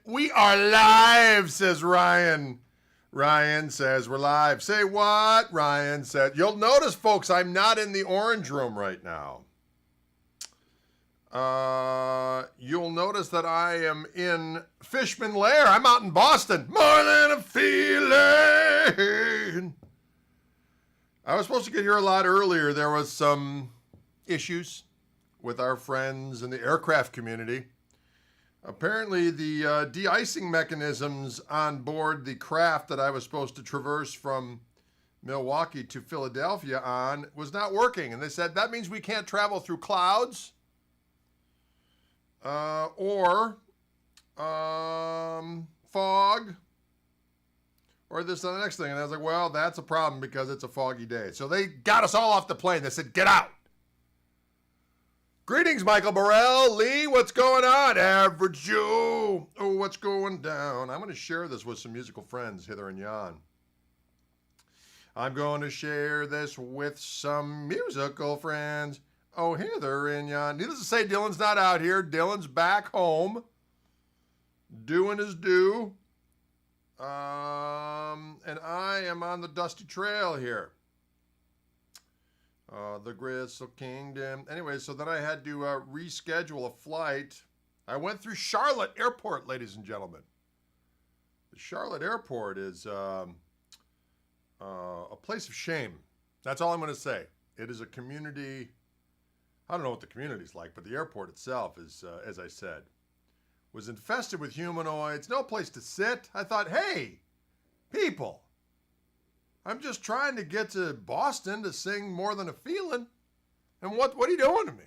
We are live, says Ryan. Ryan says we're live. Say what? Ryan said. You'll notice, folks, I'm not in the orange room right now. You'll notice that I am in Fishman Lair. I'm out in Boston. More than a feeling. I was supposed to get here a lot earlier. There was some issues with our friends in the aircraft community. Apparently, the de-icing mechanisms on board the craft that I was supposed to traverse from Milwaukee to Philadelphia on was not working. And they said, that means we can't travel through clouds or fog or this and the next thing. And I was like, well, that's a problem because it's a foggy day. So they got us all off the plane. They said, get out. Greetings, Michael Burrell. Lee, what's going on? Average Joe. Oh, what's going down? I'm going to share this with some musical friends, hither and yon. I'm going to share this with some musical friends. Oh, hither and yon. Needless to say, Dylan's not out here. Dylan's back home, doing his due. And I am on the dusty trail here. The Gristle Kingdom. Anyway, so then I had to reschedule a flight. I went through Charlotte Airport, ladies and gentlemen. The Charlotte Airport is a place of shame. That's all I'm going to say. It is a community. I don't know what the community's like, but the airport itself is, as I said, was infested with humanoids. No place to sit. I thought, hey, people. I'm just trying to get to Boston to sing More Than a Feeling. And what are you doing to me?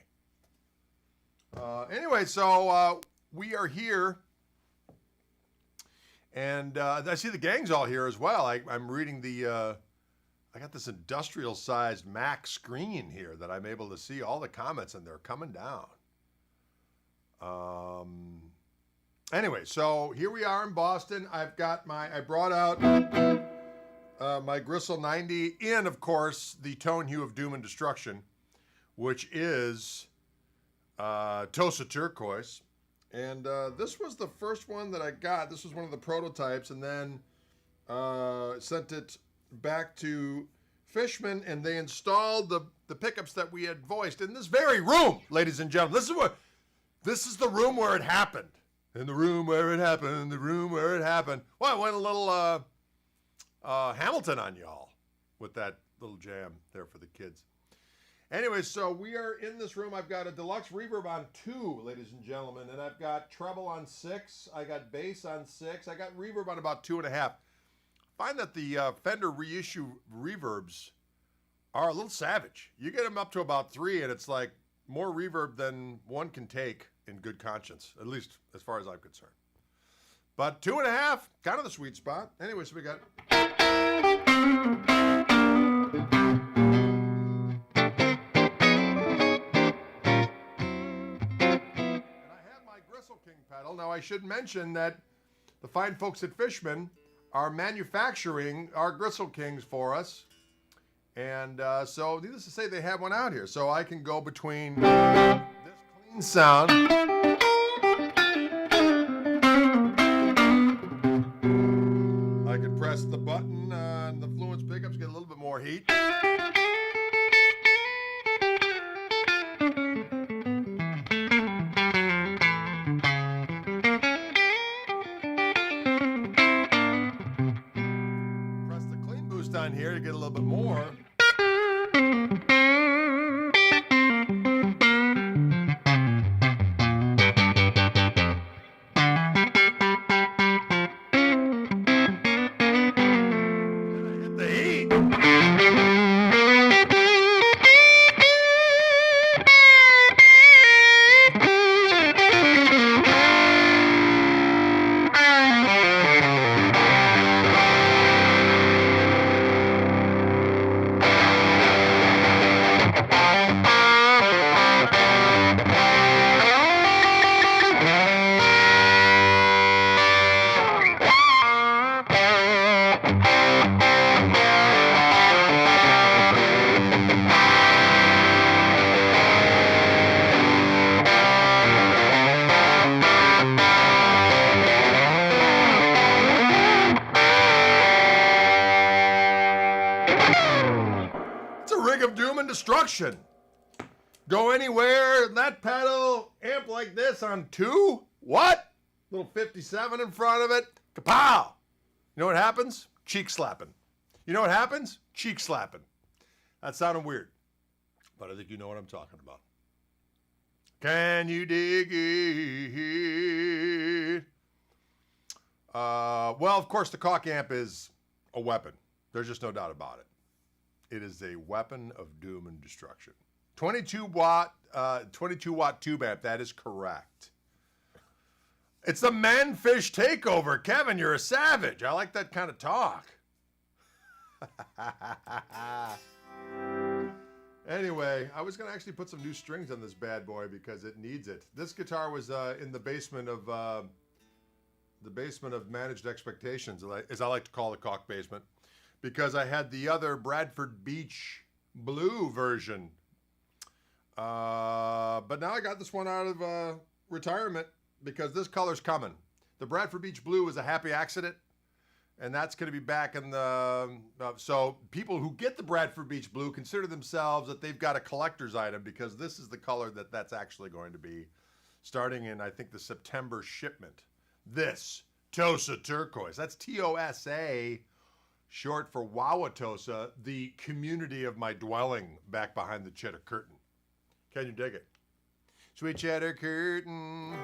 Anyway, so we are here. And I see the gang's all here as well. I'm reading I got this industrial-sized Mac screen here that I'm able to see all the comments, and they're coming down. Anyway, so here we are in Boston. I brought out my Gristle 90 in, of course, the tone hue of doom and destruction, which is Tosa Turquoise. And this was the first one that I got. This was one of the prototypes, and then sent it back to Fishman, and they installed the pickups that we had voiced in this very room, ladies and gentlemen. This is the room where it happened. In the room where it happened, in the room where it happened. Well, I went a little Hamilton on y'all with that little jam there for the kids. Anyway, so we are in this room. I've got a deluxe reverb on 2, ladies and gentlemen, and I've got treble on 6. I got bass on 6. I got reverb on about 2.5. I find that the Fender reissue reverbs are a little savage. You get them up to about 3, and it's like more reverb than one can take in good conscience, at least as far as I'm concerned. But 2.5, kind of the sweet spot. Anyway, so we got... And I have my Gristle King pedal. Now, I should mention that the fine folks at Fishman are manufacturing our Gristle Kings for us. And so, needless to say, they have one out here. So I can go between this clean sound... I could press the button and the Fluence pickups get a little bit more heat. Press the clean boost on here to get a little bit more. destruction. Go anywhere, that pedal, amp like this on 2? What? Little 57 in front of it. Kapow! You know what happens? Cheek slapping. You know what happens? Cheek slapping. That sounded weird, but I think you know what I'm talking about. Can you dig it? Well, of course, the Koch amp is a weapon. There's just no doubt about it. It is a weapon of doom and destruction. 22 watt tube amp. That is correct. It's the Manfish Takeover. Kevin, you're a savage. I like that kind of talk. Anyway, I was going to actually put some new strings on this bad boy because it needs it. This guitar was in the basement of Managed Expectations, as I like to call the Koch basement, because I had the other Bradford Beach Blue version. But now I got this one out of retirement because this color's coming. The Bradford Beach Blue was a happy accident, and that's going to be back in the... so people who get the Bradford Beach Blue consider themselves that they've got a collector's item because this is the color that's actually going to be starting in, I think, the September shipment. This, Tosa Turquoise. That's T-O-S-A, short for Wauwatosa, the community of my dwelling back behind the cheddar curtain. Can you dig it? Sweet cheddar curtain.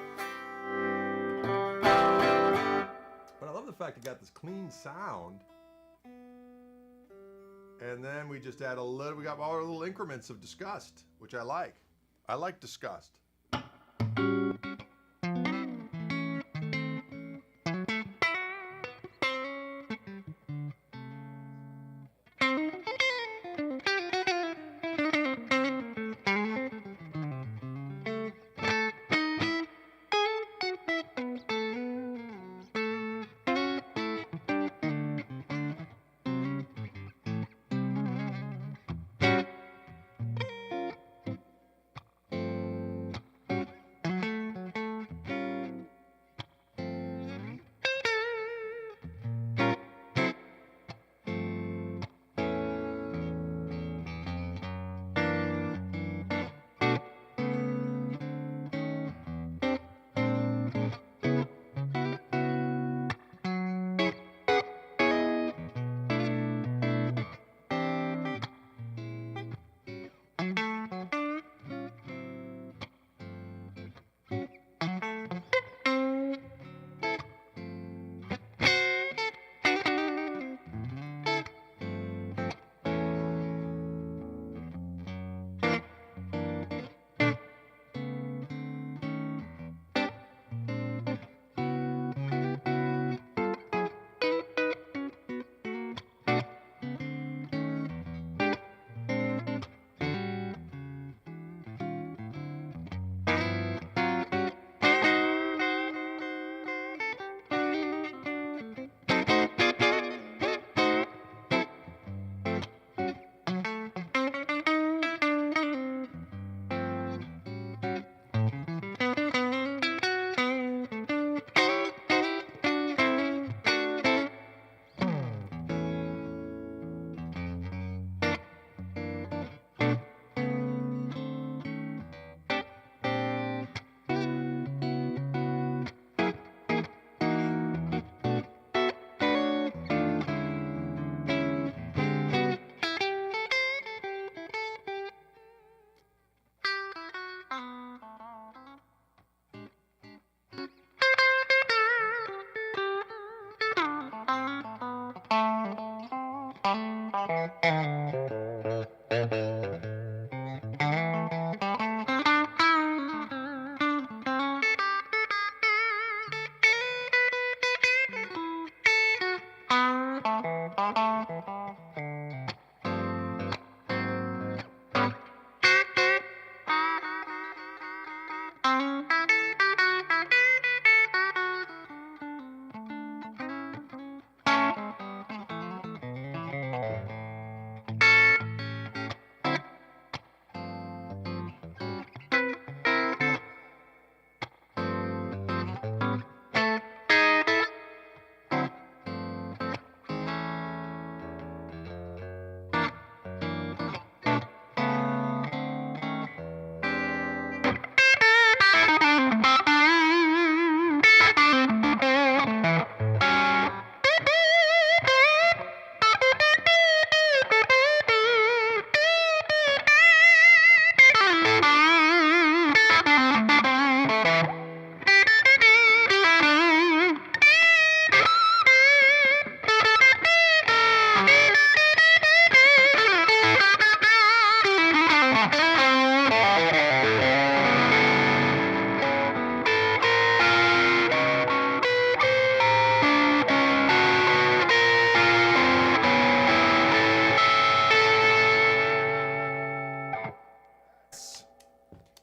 But I love the fact it got this clean sound. And then we just add we got all our little increments of disgust, which I like. I like disgust.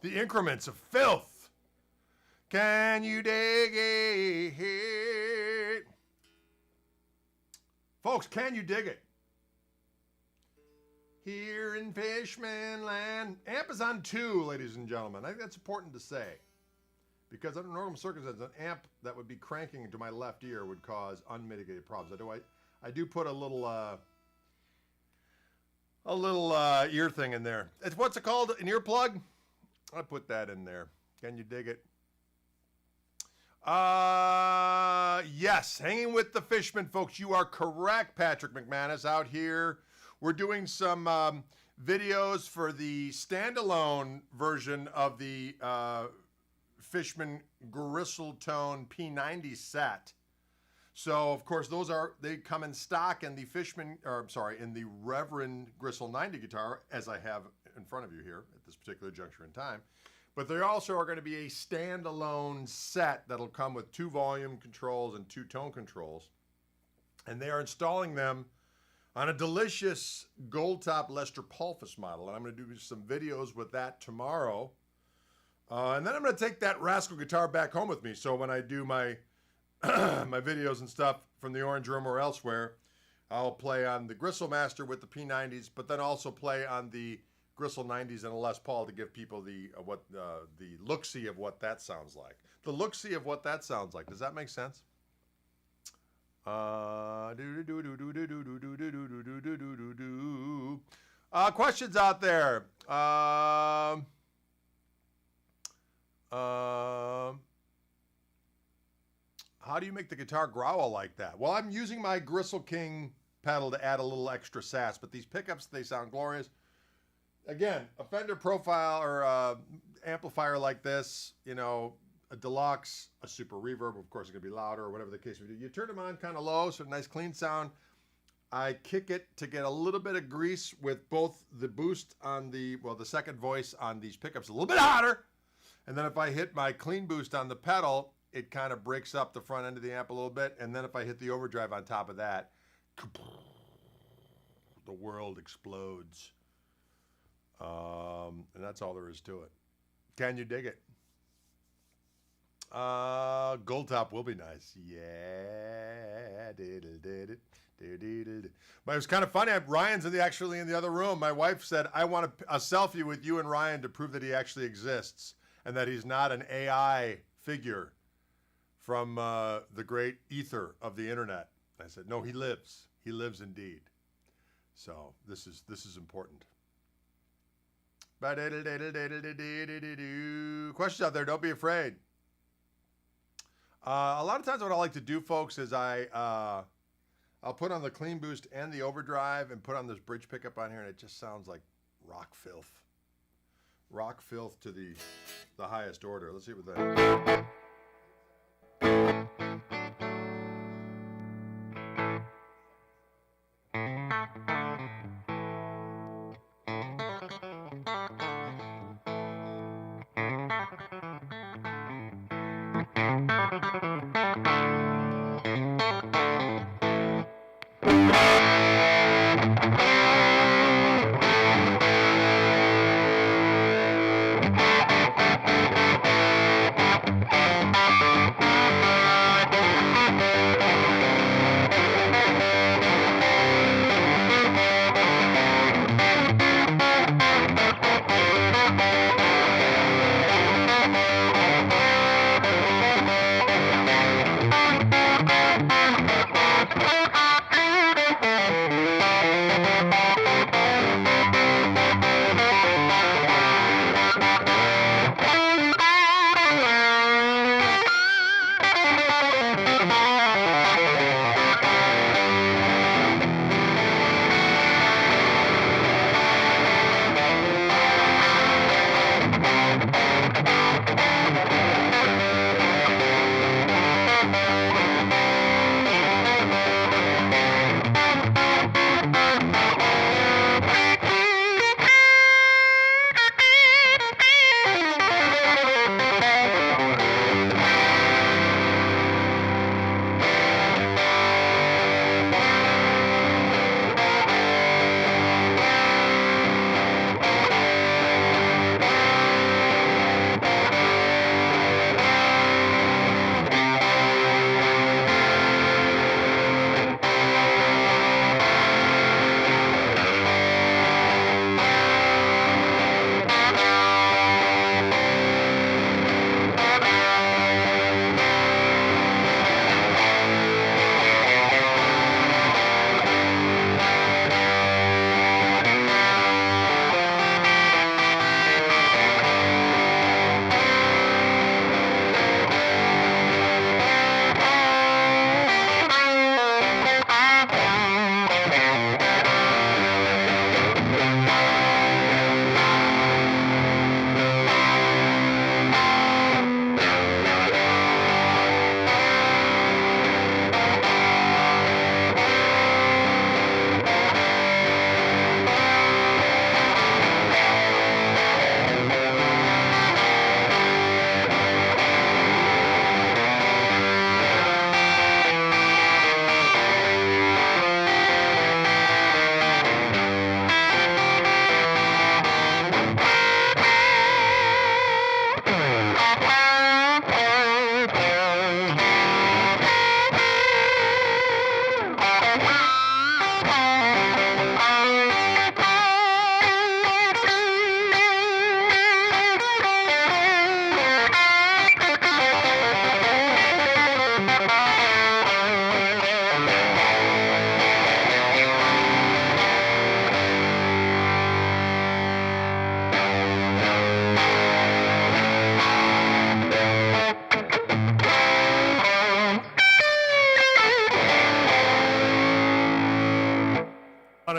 The increments of filth. Can you dig it? Folks, can you dig it? Here in Fishman land. Amp is on 2, ladies and gentlemen. I think that's important to say. Because under normal circumstances, an amp that would be cranking into my left ear would cause unmitigated problems. I do put a little ear thing in there. It's what's it called? An earplug? I put that in there. Can you dig it? Yes, hanging with the Fishman, folks. You are correct, Patrick McManus. Out here, we're doing some videos for the standalone version of the Fishman Gristle Tone P90 set. So, of course, they come in stock in the in the Reverend Gristle 90 guitar, as I have in front of you here at this particular juncture in time. But they also are going to be a standalone set that'll come with 2 volume controls and 2 tone controls. And they are installing them on a delicious gold top Lester Pulphus model. And I'm going to do some videos with that tomorrow. And then I'm going to take that rascal guitar back home with me. So when I do my my videos and stuff from the Orange Room or elsewhere, I'll play on the Gristle Master with the P90s, but then also play on the Gristle 90s and a Les Paul to give people the look-see of what that sounds like. The look-see of what that sounds like. Does that make sense? Questions out there. How do you make the guitar growl like that? Well, I'm using my Gristle King pedal to add a little extra sass, but these pickups, they sound glorious. Again, a Fender profile or amplifier like this, you know, a deluxe, a super reverb, of course, it's going to be louder or whatever the case may be. You turn them on kind of low, so a nice clean sound. I kick it to get a little bit of grease with both the boost on the second voice on these pickups a little bit hotter. And then if I hit my clean boost on the pedal, it kind of breaks up the front end of the amp a little bit. And then if I hit the overdrive on top of that, the world explodes. And that's all there is to it. Can you dig it? Gold top will be nice. Yeah. But it was kind of funny. Ryan's actually in the other room. My wife said, I want a selfie with you and Ryan to prove that he actually exists and that he's not an AI figure from the great ether of the internet. I said, no, he lives. He lives indeed. So this is important. Questions out there, don't be afraid. A lot of times what I like to do, folks, is I'll put on the clean boost and the overdrive and put on this bridge pickup on here, and it just sounds like rock filth. Rock filth to the highest order. Let's see what that.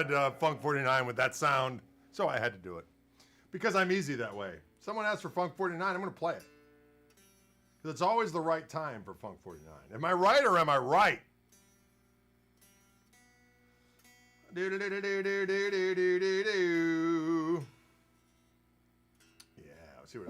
wanted Funk 49 with that sound, so I had to do it. Because I'm easy that way. Someone asks for Funk 49, I'm going to play it. Because it's always the right time for Funk 49. Am I right or am I right? Yeah, let's see what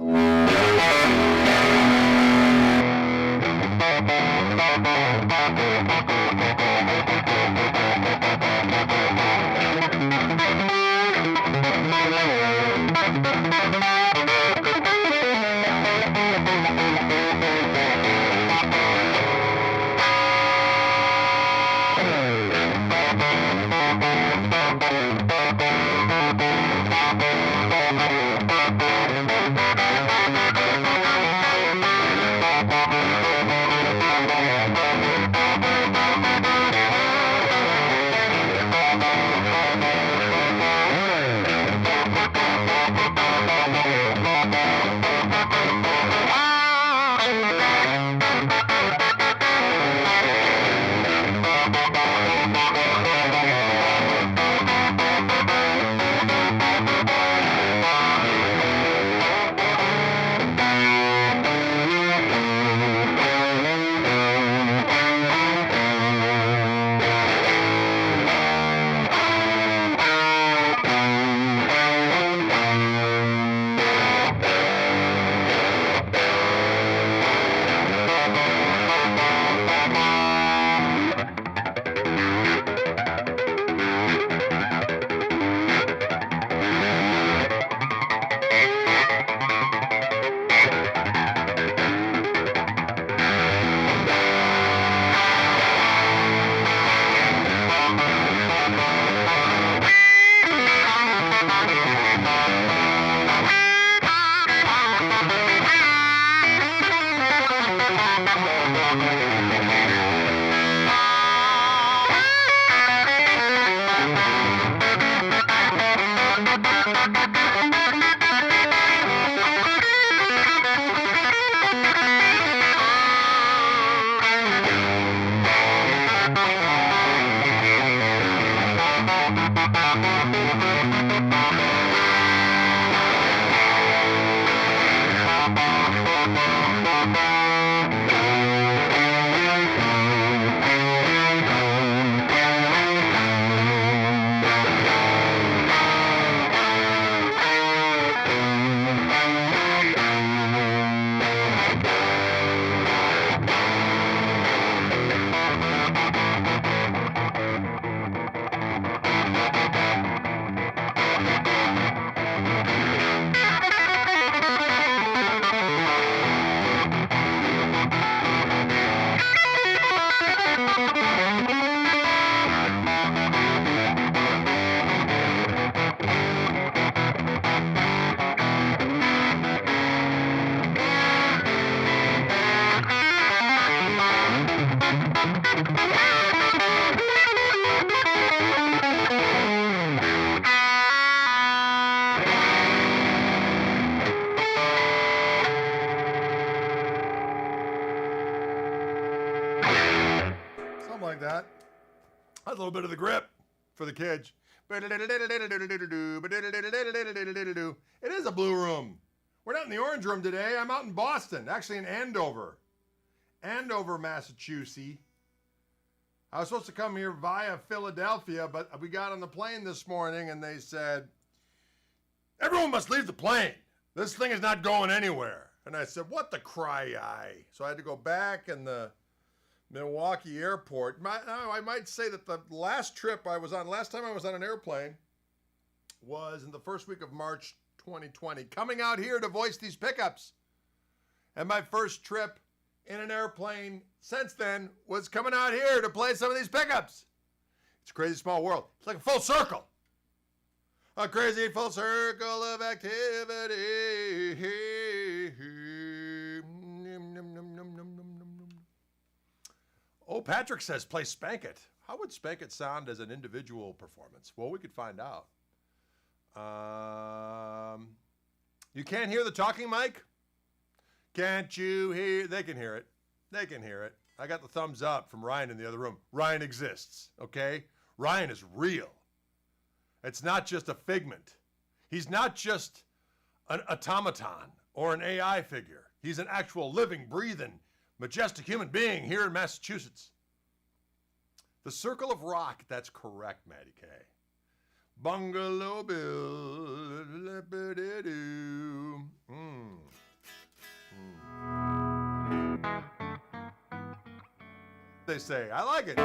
like that. That's a little bit of the grip for the kids. It is a blue room. We're not in the orange room today. I'm out in Boston, actually in Andover, Massachusetts. I was supposed to come here via Philadelphia, but we got on the plane this morning and they said, everyone must leave the plane. This thing is not going anywhere. And I said, what the cry-eye? So I had to go back in the Milwaukee airport. I might say that the last time I was on an airplane was in the first week of March 2020, coming out here to voice these pickups. And my first trip in an airplane since then was coming out here to play some of these pickups. It's a crazy small world. It's like a full circle. A crazy full circle of activity. Oh, Patrick says play Spank It. How would Spank It sound as an individual performance? Well, we could find out. You can't hear the talking mic? Can't you hear? They can hear it. They can hear it. I got the thumbs up from Ryan in the other room. Ryan exists, okay? Ryan is real. It's not just a figment. He's not just an automaton or an AI figure. He's an actual living, breathing, majestic human being here in Massachusetts. The Circle of Rock, that's correct, Maddie K. Bungalow Bill. They say, I like it.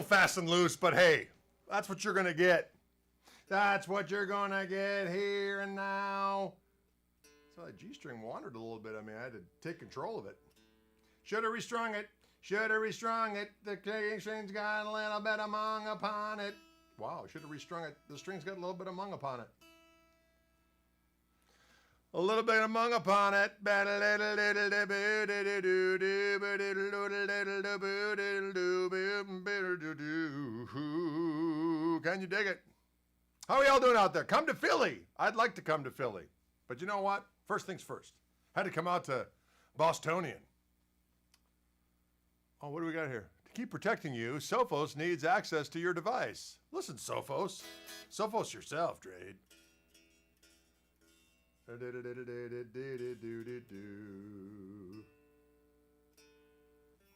Fast and loose, but hey, that's what you're gonna get. That's what you're gonna get here and now. So that G-string wandered a little bit. I mean, I had to take control of it. Should have restrung it. Should have restrung it. The G-string's got a little bit of mung upon it. Wow, should have restrung it. The string's got a little bit of mung upon it. A little bit of mung upon it. Can you dig it? How are y'all doing out there? Come to Philly. I'd like to come to Philly. But you know what? First things first. Had to come out to Bostonian. Oh, what do we got here? To keep protecting you, Sophos needs access to your device. Listen, Sophos. Sophos yourself, Drade.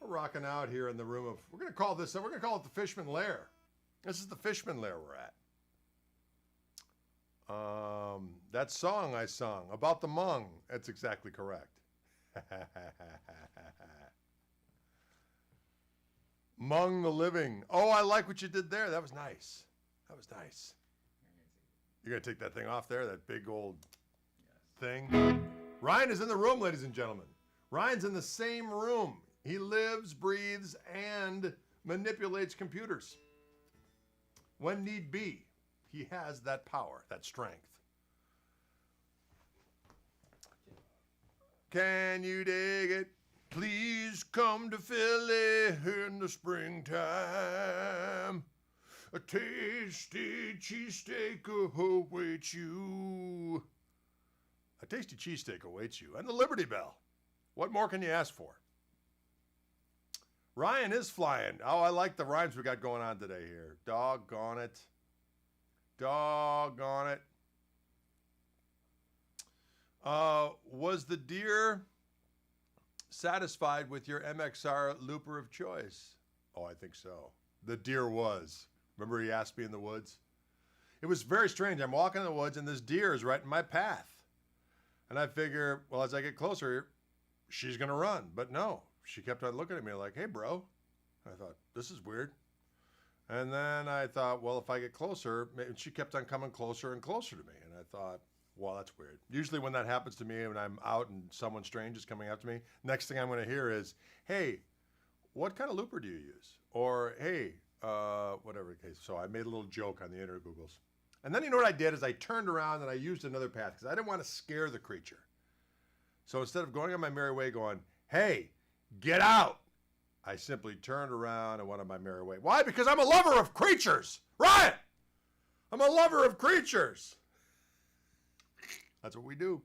We're rocking out here in the room of, we're going to call it the Fishman Lair. This is the Fishman Lair we're at. That song I sung about the Hmong. That's exactly correct. Hmong the living. Oh, I like what you did there. That was nice. That was nice. You're going to take that thing off there, that big old thing. Ryan is in the room, ladies and gentlemen. Ryan's in the same room. He lives, breathes, and manipulates computers. When need be, he has that power, that strength. Can you dig it? Please come to Philly in the springtime. A tasty cheesesteak awaits you. A tasty cheesesteak awaits you. And the Liberty Bell. What more can you ask for? Ryan is flying. Oh, I like the rhymes we got going on today here. Doggone it. Doggone it. Was the deer satisfied with your MXR looper of choice? Oh, I think so. The deer was. Remember he asked me in the woods? It was very strange. I'm walking in the woods and this deer is right in my path. And I figure, well, as I get closer, she's going to run. But no, she kept on looking at me like, hey, bro. I thought, this is weird. And then I thought, well, if I get closer, maybe she kept on coming closer and closer to me. And I thought, well, that's weird. Usually when that happens to me, when I'm out and someone strange is coming up to me, next thing I'm going to hear is, hey, what kind of looper do you use? Or, hey, whatever the case. So I made a little joke on the inner Googles. And then you know what I did is I turned around and I used another path because I didn't want to scare the creature. So instead of going on my merry way going, hey, get out, I simply turned around and went on my merry way. Why? Because I'm a lover of creatures. Right? I'm a lover of creatures. That's what we do.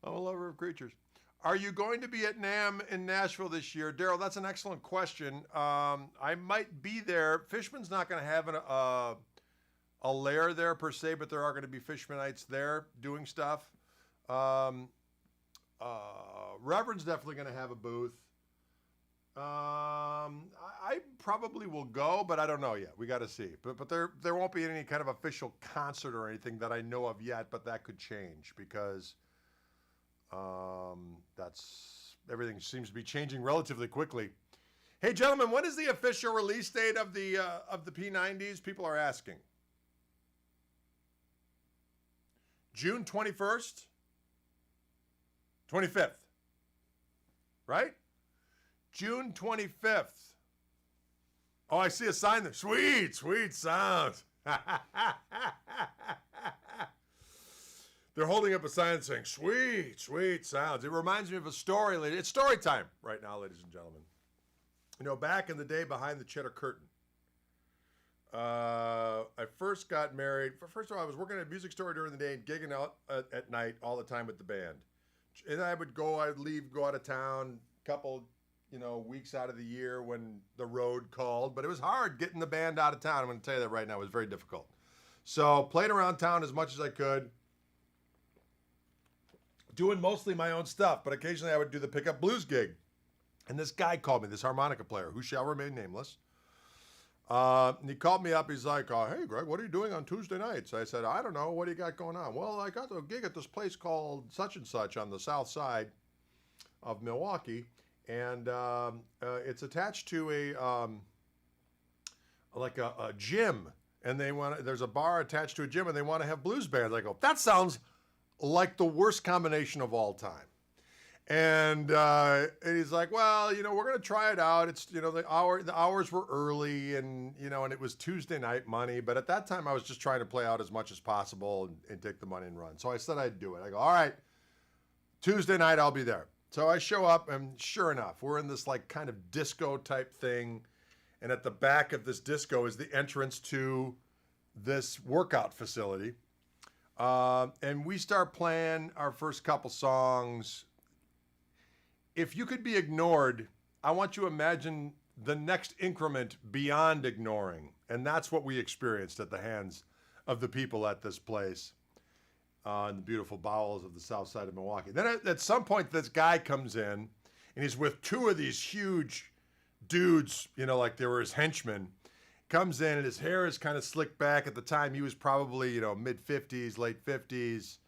I'm a lover of creatures. Are you going to be at NAMM in Nashville this year? Daryl, that's an excellent question. I might be there. Fishman's not going to have a lair there per se, but there are going to be Fishmanites there doing stuff. Reverend's definitely going to have a booth. I probably will go, but I don't know yet. We got to see. But there won't be any kind of official concert or anything that I know of yet, but that could change because everything seems to be changing relatively quickly. Hey, gentlemen, when is the official release date of the P90s? People are asking. June 21st? 25th. Right? June 25th. Oh, I see a sign there. Sweet, sweet sound. They're holding up a sign saying, sweet, sweet sounds. It reminds me of a story. It's story time right now, ladies and gentlemen. You know, back in the day behind the cheddar curtain, I first got married. First of all, I was working at a music store during the day and gigging out at night all the time with the band. And I'd leave, go out of town, couple, weeks out of the year when the road called. But it was hard getting the band out of town. I'm going to tell you that right now. It was very difficult. So played around town as much as I could, doing mostly my own stuff. But occasionally I would do the pickup blues gig. And this guy called me, this harmonica player, who shall remain nameless. And he called me up. He's like, hey, Greg, what are you doing on Tuesday nights? I said, I don't know. What do you got going on? Well, I got a gig at this place called such and such on the south side of Milwaukee. And it's attached to a gym. And there's a bar attached to a gym, and they want to have blues bands. I go, that sounds like the worst combination of all time. And he's like, well, we're going to try it out. It's, the hours were early and it was Tuesday night money. But at that time I was just trying to play out as much as possible and take the money and run. So I said I'd do it. I go, all right, Tuesday night I'll be there. So I show up and sure enough, we're in this kind of disco type thing. And at the back of this disco is the entrance to this workout facility. And we start playing our first couple songs. If you could be ignored, I want you to imagine the next increment beyond ignoring. And that's what we experienced at the hands of the people at this place in the beautiful bowels of the south side of Milwaukee. Then at some point, this guy comes in, and he's with two of these huge dudes, like they were his henchmen. Comes in and his hair is kind of slicked back. At the time, he was probably, mid-50s, late 50s.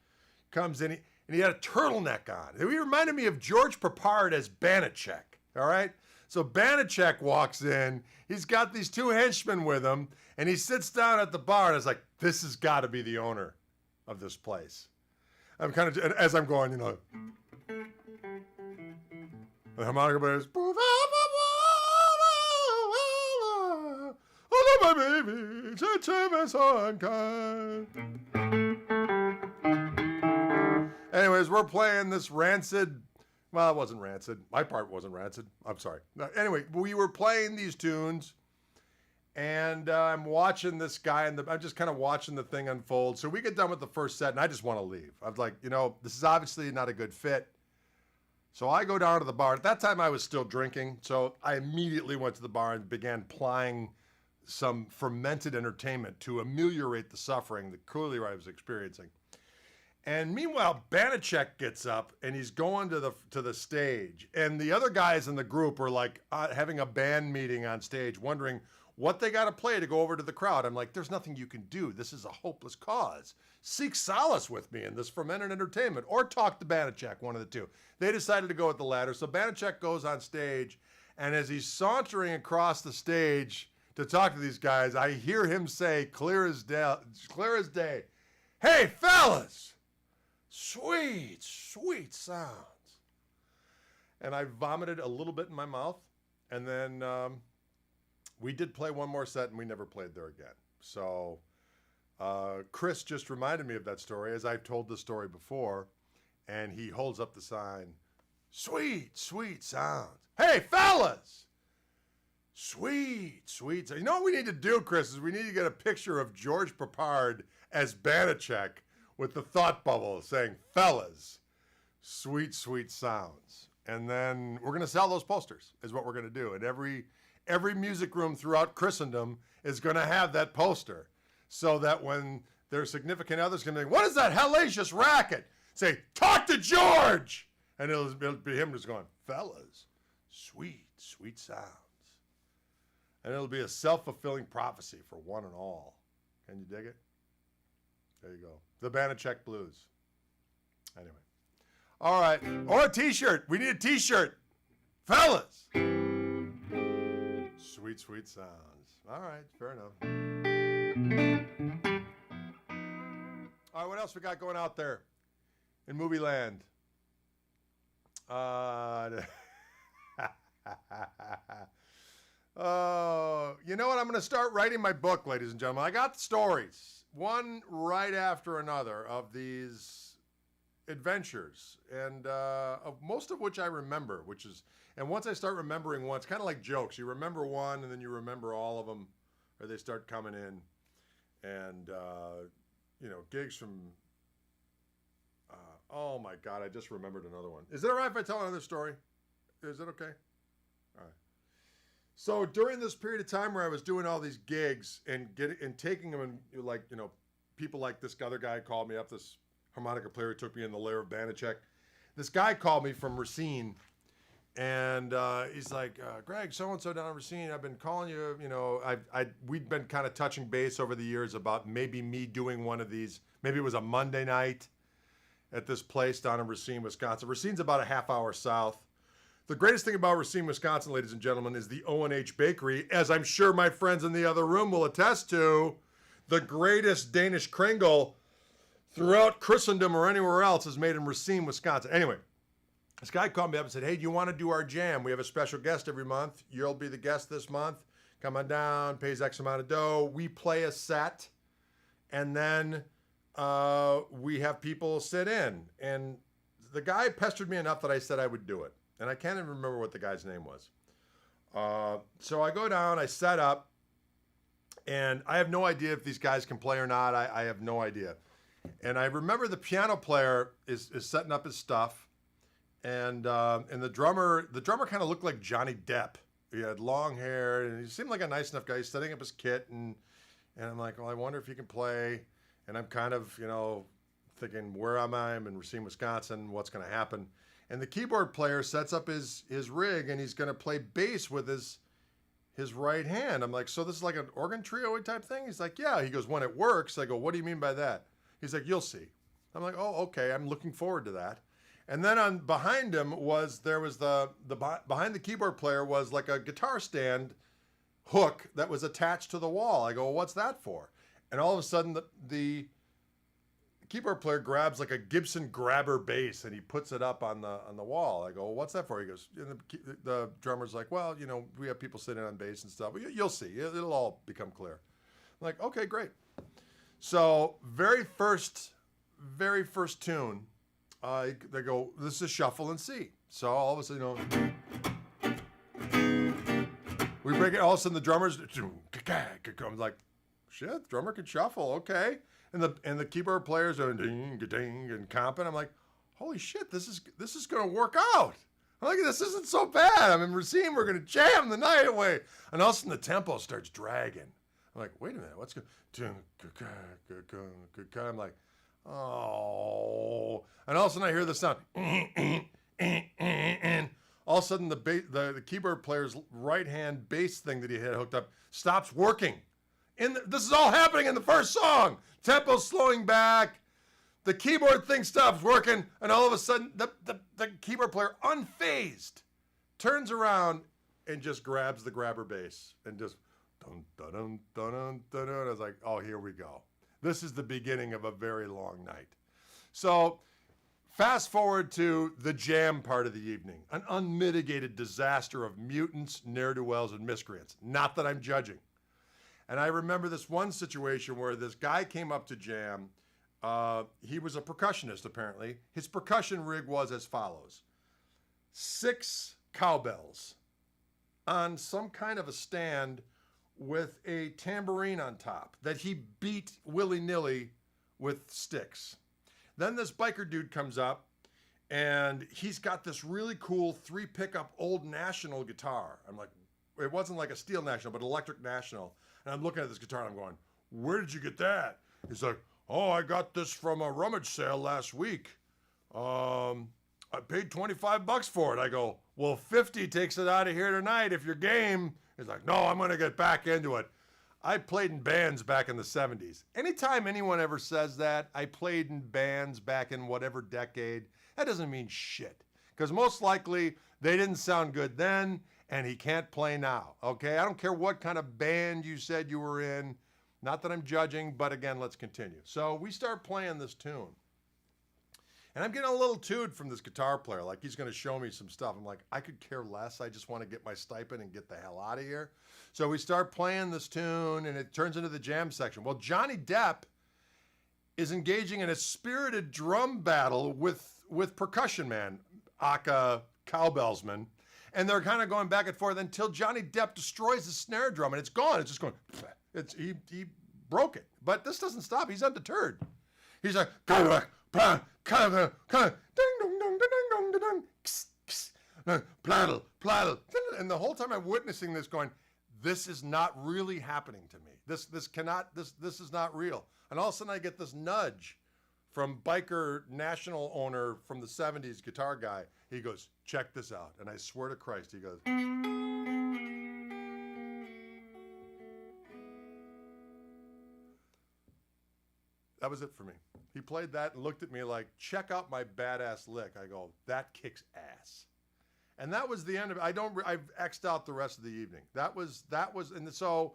Comes in, and he had a turtleneck on. He reminded me of George Papard as Banachek, all right? So Banachek walks in. He's got these two henchmen with him, and he sits down at the bar, and it's like, this has got to be the owner of this place. I'm kind of, as I'm going, the harmonica players, oh, my baby, so unkind. Anyways, we're playing this rancid. Well, it wasn't rancid. My part wasn't rancid. I'm sorry. Anyway, we were playing these tunes, and I'm watching this guy, and I'm just kind of watching the thing unfold. So we get done with the first set, and I just want to leave. I was like, this is obviously not a good fit. So I go down to the bar. At that time, I was still drinking, so I immediately went to the bar and began plying some fermented entertainment to ameliorate the suffering that clearly I was experiencing. And meanwhile, Banachek gets up and he's going to the stage, and the other guys in the group are like having a band meeting on stage, wondering what they got to play to go over to the crowd. I'm like, there's nothing you can do. This is a hopeless cause. Seek solace with me in this fermented entertainment, or talk to Banachek, one of the two. They decided to go with the latter. So Banachek goes on stage, and as he's sauntering across the stage to talk to these guys, I hear him say, clear as day, "Hey, fellas, sweet, sweet sounds." And I vomited a little bit in my mouth, and then we did play one more set, and we never played there again. So Chris just reminded me of that story, as I've told the story before, and he holds up the sign, "Sweet, sweet sounds. Hey, fellas, sweet, sweet sounds." You know what we need to do, Chris, is we need to get a picture of George Papard as Banachek with the thought bubble saying, "Fellas, sweet, sweet sounds." And then we're going to sell those posters, is what we're going to do. And every music room throughout Christendom is going to have that poster, so that when their significant others can be like, "What is that hellacious racket?" Say, "Talk to George!" And it'll be him just going, "Fellas, sweet, sweet sounds." And it'll be a self-fulfilling prophecy for one and all. Can you dig it? There you go. The Banachek Blues. Anyway. All right. Or a t-shirt. We need a t-shirt. "Fellas, sweet, sweet sounds." All right. Fair enough. All right. What else we got going out there in movie land? You know what? I'm going to start writing my book, ladies and gentlemen. I got stories, one right after another, of these adventures, and of most of which I remember, and once I start remembering one, it's kind of like jokes. You remember one, and then you remember all of them, or they start coming in. And, gigs from, oh my God, I just remembered another one. Is it all right if I tell another story? Is it okay? All right. So during this period of time where I was doing all these gigs and taking them, and people like this other guy called me up, this harmonica player who took me in the lair of Banachek. This guy called me from Racine, and he's like, "Greg, so-and-so down in Racine, I've been calling you, we'd been kind of touching base over the years about maybe me doing one of these. Maybe it was a Monday night at this place down in Racine, Wisconsin. Racine's about a half hour south. The greatest thing about Racine, Wisconsin, ladies and gentlemen, is the O&H Bakery, as I'm sure my friends in the other room will attest to. The greatest Danish kringle throughout Christendom or anywhere else is made in Racine, Wisconsin. Anyway, this guy called me up and said, "Hey, do you want to do our jam? We have a special guest every month. You'll be the guest this month. Come on down, pays X amount of dough. We play a set, and then we have people sit in." And the guy pestered me enough that I said I would do it. And I can't even remember what the guy's name was. So I go down, I set up, and I have no idea if these guys can play or not. I have no idea. And I remember the piano player is setting up his stuff, and the drummer kind of looked like Johnny Depp. He had long hair, and he seemed like a nice enough guy. He's setting up his kit, and I'm like, well, I wonder if he can play. And I'm kind of, thinking, where am I? I'm in Racine, Wisconsin. What's going to happen? And the keyboard player sets up his rig, and he's going to play bass with his his right hand. I'm like, so this is like an organ trio type thing? He's like, yeah. He goes, when it works. I go, what do you mean by that? He's like, you'll see. I'm like, oh, okay. I'm looking forward to that. And then behind him was behind the keyboard player was like a guitar stand hook that was attached to the wall. I go, well, what's that for? And all of a sudden the keyboard player grabs like a Gibson grabber bass and he puts it up on the wall. I go, well, what's that for? He goes, and the drummer's like, well, we have people sitting on bass and stuff. You'll see. It'll all become clear. I'm like, okay, great. So very first tune, they go, this is shuffle and C. So all of a sudden, we break it. All of a sudden, the drummers, I'm like, shit, the drummer can shuffle, okay. And the keyboard players are ding, ding, and comping. I'm like, holy shit, this is gonna work out. I'm like, this isn't so bad. I mean, we're gonna jam the night away. And all of a sudden, the tempo starts dragging. I'm like, wait a minute, what's going? I'm like, oh. And all of a sudden, I hear the sound. All of a sudden, the keyboard player's right hand bass thing that he had hooked up stops working. This is all happening in the first song. Tempo's slowing back. The keyboard thing stops working, and all of a sudden, the keyboard player, unfazed, turns around and just grabs the grabber bass and just dun dun dun dun dun dun. I was like, oh, here we go. This is the beginning of a very long night. So, fast forward to the jam part of the evening, an unmitigated disaster of mutants, ne'er-do-wells, and miscreants. Not that I'm judging. And I remember this one situation where this guy came up to jam. He was a percussionist, apparently. His percussion rig was as follows: 6 cowbells on some kind of a stand with a tambourine on top that he beat willy-nilly with sticks. Then this biker dude comes up, and he's got this really cool 3-pickup old National guitar. I'm like, it wasn't like a steel National, but electric National. And I'm looking at this guitar and I'm going, where did you get that? He's like, oh, I got this from a rummage sale last week. I paid $25 for it. I go, well, 50 takes it out of here tonight if you're game. He's like, no, I'm going to get back into it. I played in bands back in the 70s. Anytime anyone ever says that, I played in bands back in whatever decade, that doesn't mean shit. Because most likely they didn't sound good then, and he can't play now, okay? I don't care what kind of band you said you were in. Not that I'm judging, but again, let's continue. So we start playing this tune. And I'm getting a little toot from this guitar player, like he's gonna show me some stuff. I'm like, I could care less. I just wanna get my stipend and get the hell out of here. So we start playing this tune, and it turns into the jam section. Well, Johnny Depp is engaging in a spirited drum battle with Percussion Man, aka Cowbellsman. And they're kind of going back and forth until Johnny Depp destroys the snare drum, and it's gone. It's just going, he broke it. But this doesn't stop. He's undeterred. He's like, pladdle, pladdle. And the whole time I'm witnessing this going, this is not really happening to me. This is not real. And all of a sudden I get this nudge from biker National owner from the 70s guitar guy. He goes, check this out. And I swear to Christ, he goes, that was it for me. He played that and looked at me like, check out my badass lick. I go, that kicks ass. And that was the end of it. I've X'd out the rest of the evening. That was, and so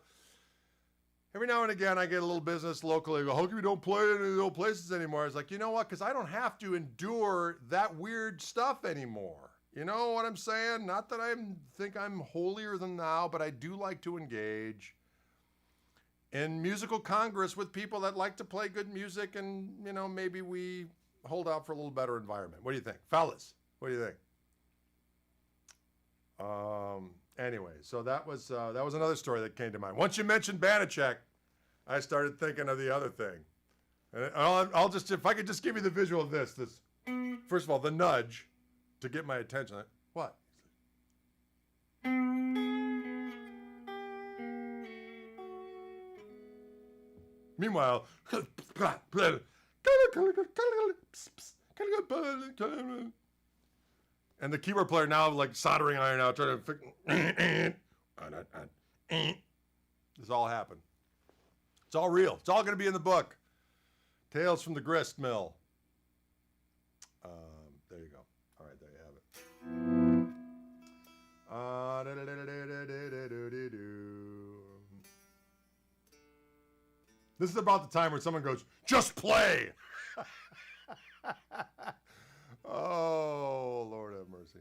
every now and again I get a little business locally. I go, how come you don't play in any old places anymore? I was like, you know what? Because I don't have to endure that weird stuff anymore. You know what I'm saying? Not that I think I'm holier than thou, but I do like to engage in musical congress with people that like to play good music, and, you know, maybe we hold out for a little better environment. What do you think? Fellas, what do you think? Anyway, so that was another story that came to mind. Once you mentioned Banachek, I started thinking of the other thing. And I'll just, if I could just give you the visual of this, first of all, the nudge to get my attention. What? Meanwhile, and the keyboard player now like soldering iron out, trying to fix. This all happened. It's all real. It's all going to be in the book. Tales from the Grist Mill. There you go. All right, there you have it. This is about the time when someone goes, just play. Oh, Lord have mercy.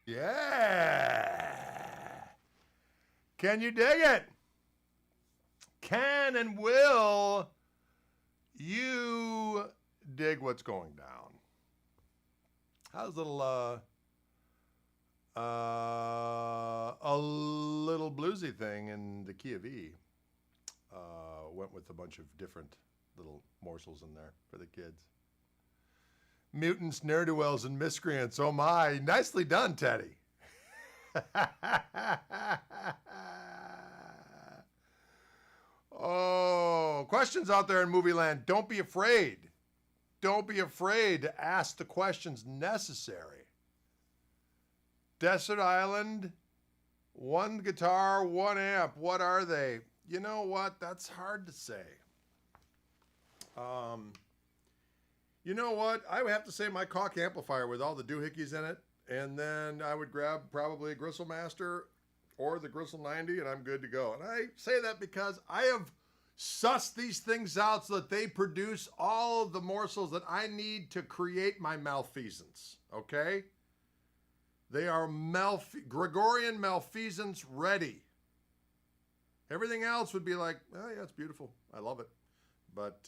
Yeah. Can you dig it? Can and will you dig what's going down? How's little A little bluesy thing in the key of E. Went with a bunch of different little morsels in there for the kids. Mutants, ne'er-do-wells, and miscreants. Oh my, nicely done, Teddy. Oh, questions out there in movie land. Don't be afraid. Don't be afraid to ask the questions necessary. Desert Island, one guitar, one amp. What are they? You know what? That's hard to say. You know what? I would have to say my Koch amplifier with all the doohickeys in it. And then I would grab probably a Gristle Master or the Gristle 90, and I'm good to go. And I say that because I have sussed these things out so that they produce all of the morsels that I need to create my malfeasance, okay? They are Gregorian malfeasance ready. Everything else would be like, oh yeah, it's beautiful. I love it. But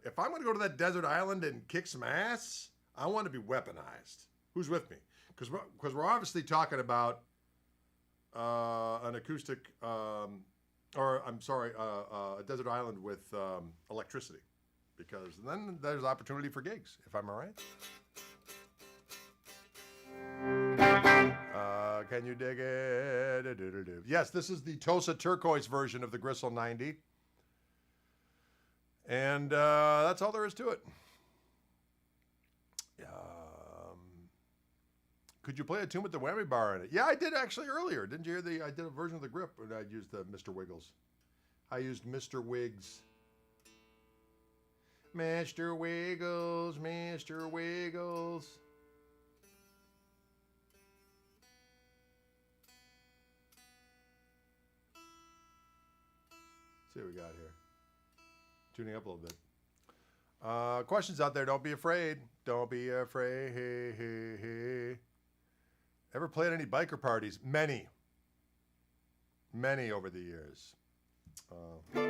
if I'm going to go to that desert island and kick some ass, I want to be weaponized. Who's with me? Because we're obviously talking about an acoustic, a desert island with electricity. Because then there's opportunity for gigs, if I'm all right. Can you dig it? Yes, this is the Tosa Turquoise version of the Gristle 90. And that's all there is to it. Could you play a tune with the whammy bar in it? Yeah, I did actually earlier. Didn't you hear I did a version of the grip, and I used the Mr. Wiggles. I used Mr. Wiggs. Mr. Wiggles, Mr. Wiggles. See what we got here. Tuning up a little bit. Questions out there. Don't be afraid. Don't be afraid. Ever played any biker parties? Many. Many over the years. Here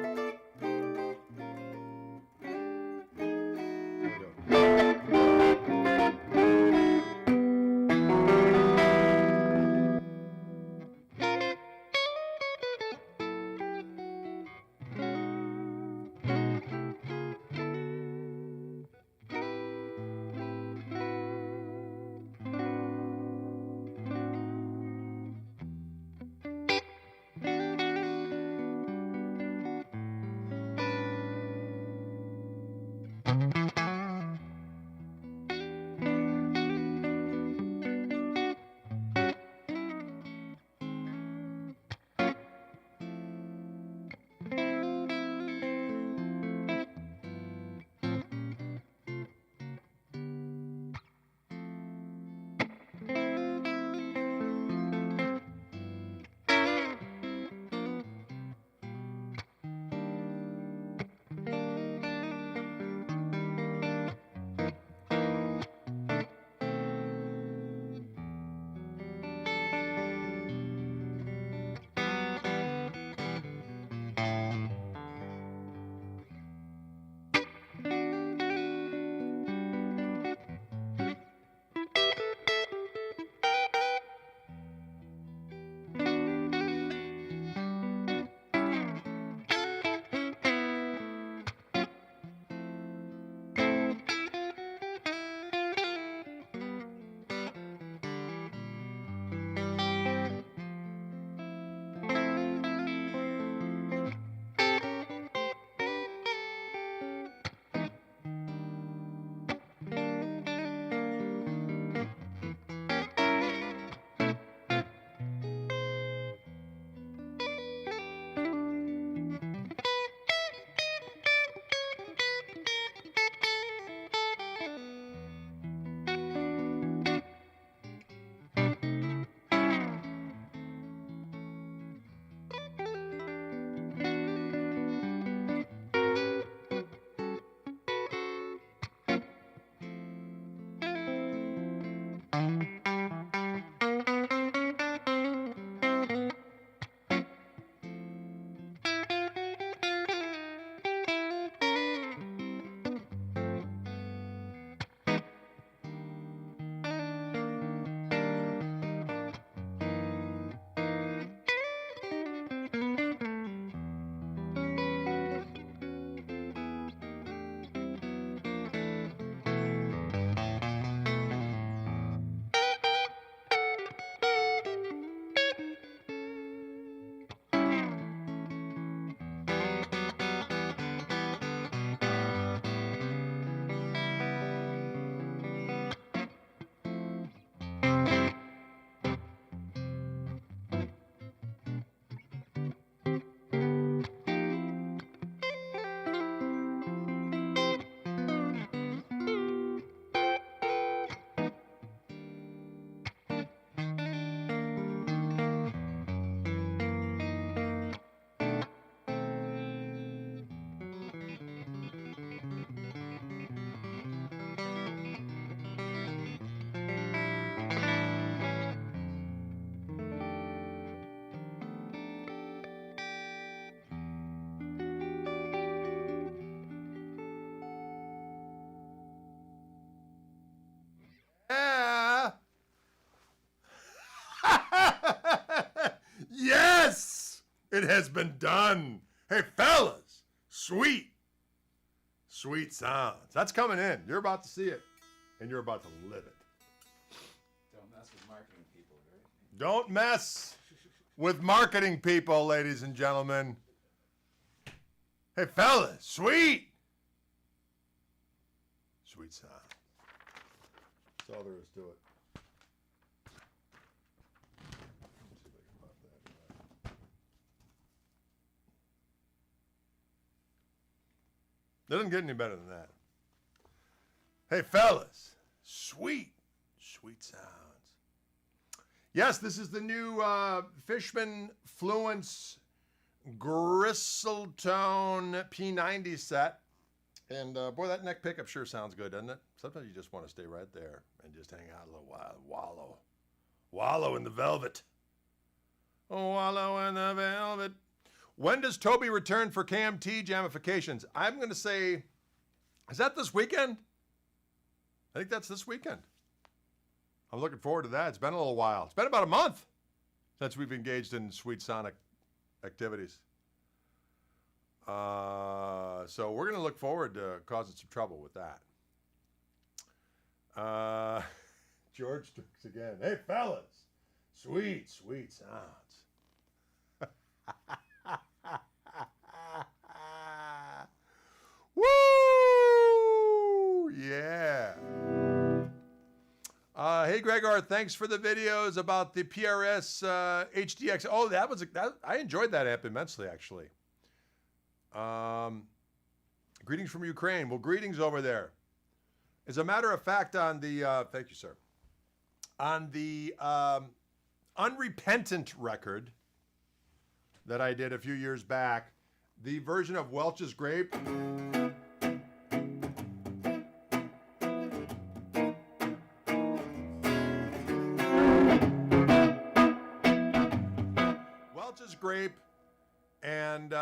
we go. It has been done. Hey, fellas, sweet sounds. That's coming in. You're about to see it, and you're about to live it. Don't mess with marketing people, right? Don't mess with marketing people, ladies and gentlemen. Hey, fellas, sweet sound. That's all there is to it. Let's see if I can pop that. Doesn't get any better than that. Hey, fellas, sweet sounds. Yes, this is the new Fishman Fluence Gristletone P90 set. And boy, that neck pickup sure sounds good, doesn't it? Sometimes you just want to stay right there and just hang out a little while. Wallow in the velvet. Wallow in the velvet. When does Toby return for KMT jamifications? I'm going to say, is that this weekend? I think that's this weekend. I'm looking forward to that. It's been a little while. It's been about a month since we've engaged in sweet sonic activities. So we're going to look forward to causing some trouble with that. George Strix again. Hey, fellas. Sweet sounds. Woo! Yeah. Hey, Gregor, thanks for the videos about the PRS HDX. Oh, I enjoyed that amp immensely, actually. Greetings from Ukraine. Well, greetings over there. As a matter of fact, on the thank you, sir. On the Unrepentant record that I did a few years back, the version of Welch's Grape. Welch's Grape, and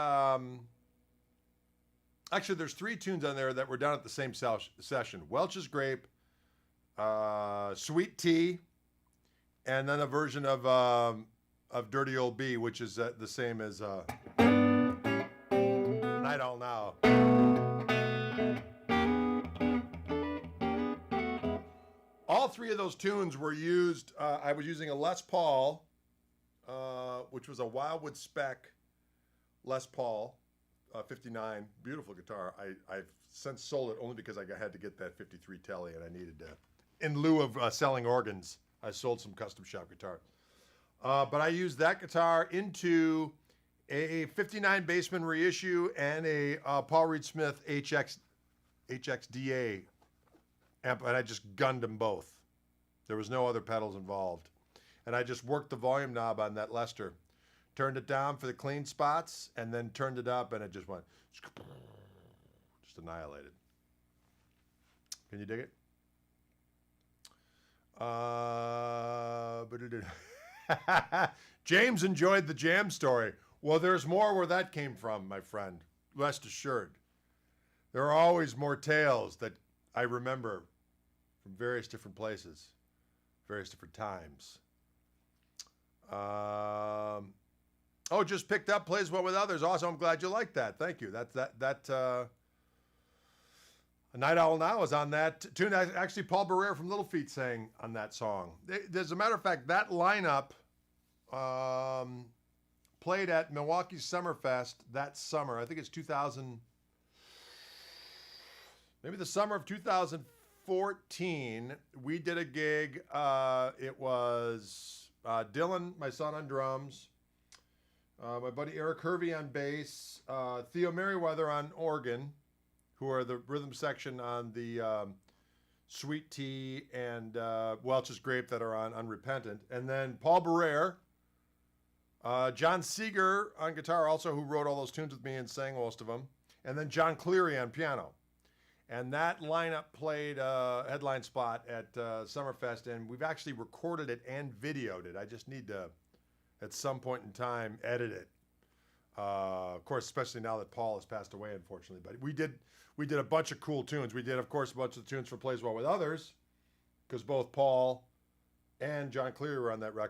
actually, there's 3 tunes on there that were done at the same session. Welch's Grape, Sweet Tea, and then a version of Dirty Old B, which is the same as Night Owl Now. All 3 of those tunes were used. I was using a Les Paul, which was a Wildwood Spec Les Paul. 59, beautiful guitar. I've since sold it only because I had to get that 53 Telly, and I needed to, in lieu of selling organs, I sold some custom shop guitars. But I used that guitar into a 59 Bassman reissue and a Paul Reed Smith HXDA amp, and I just gunned them both. There was no other pedals involved. And I just worked the volume knob on that Lester. Turned it down for the clean spots, and then turned it up, and it just went, just annihilated. Can you dig it? James enjoyed the jam story. Well, there's more where that came from, my friend. Rest assured. There are always more tales that I remember from various different places, various different times. Oh, just picked up, plays well with others. Awesome. I'm glad you like that. Thank you. Night Owl Now is on that tune. Actually, Paul Barrere from Little Feat sang on that song. As a matter of fact, that lineup played at Milwaukee's Summerfest that summer. I think it's 2000, maybe the summer of 2014. We did a gig. It was Dylan, my son, on drums. My buddy Eric Hervey on bass, Theo Merriweather on organ, who are the rhythm section on the Sweet Tea and Welch's Grape that are on Unrepentant. And then Paul Barrere, John Seeger on guitar also, who wrote all those tunes with me and sang most of them. And then John Cleary on piano. And that lineup played headline spot at Summerfest, and we've actually recorded it and videoed it. I just need to, at some point in time, edit it. Of course, especially now that Paul has passed away, unfortunately. But we did a bunch of cool tunes. We did, of course, a bunch of tunes for Plays Well with Others, because both Paul and John Cleary were on that record.